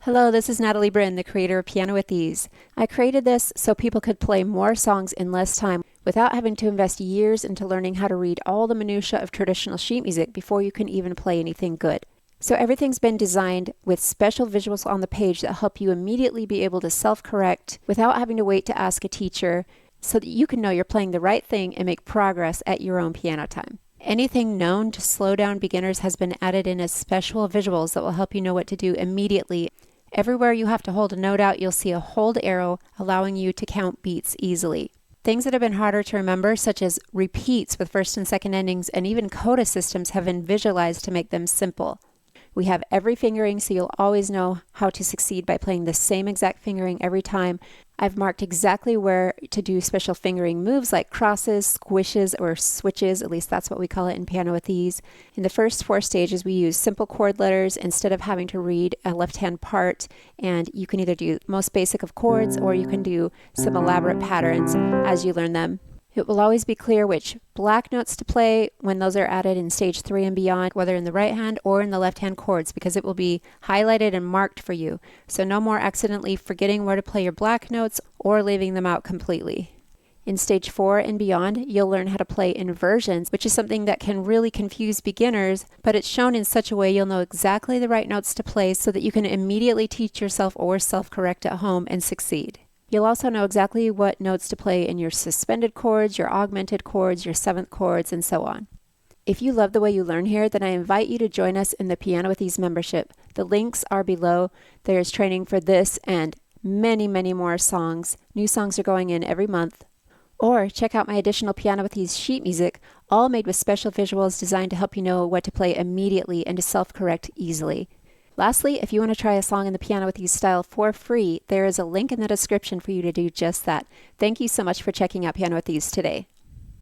Hello, this is Natalie Brynne, the creator of Piano with Ease. I created this so people could play more songs in less time without having to invest years into learning how to read all the minutiae of traditional sheet music before you can even play anything good. So everything's been designed with special visuals on the page that help you immediately be able to self-correct without having to wait to ask a teacher, so that you can know you're playing the right thing and make progress at your own piano time. Anything known to slow down beginners has been added in as special visuals that will help you know what to do immediately. Everywhere you have to hold a note out, you'll see a hold arrow allowing you to count beats easily. Things that have been harder to remember, such as repeats with first and second endings, and even coda systems, have been visualized to make them simple. We have every fingering, so you'll always know how to succeed by playing the same exact fingering every time. I've marked exactly where to do special fingering moves like crosses, squishes, or switches. At least that's what we call it in Piano with Ease. In the first 4 stages, we use simple chord letters instead of having to read a left-hand part, and you can either do most basic of chords or you can do some elaborate patterns as you learn them. It will always be clear which black notes to play when those are added in stage 3 and beyond, whether in the right hand or in the left hand chords, because it will be highlighted and marked for you. So no more accidentally forgetting where to play your black notes or leaving them out completely. In stage 4 and beyond, you'll learn how to play inversions, which is something that can really confuse beginners, but it's shown in such a way you'll know exactly the right notes to play so that you can immediately teach yourself or self-correct at home and succeed. You'll also know exactly what notes to play in your suspended chords, your augmented chords, your 7th chords, and so on. If you love the way you learn here, then I invite you to join us in the Piano with Ease membership. The links are below. There is training for this and many, many more songs. New songs are going in every month. Or check out my additional Piano with Ease sheet music, all made with special visuals designed to help you know what to play immediately and to self-correct easily. Lastly, if you want to try a song in the Piano with Ease style for free, there is a link in the description for you to do just that. Thank you so much for checking out Piano with Ease today.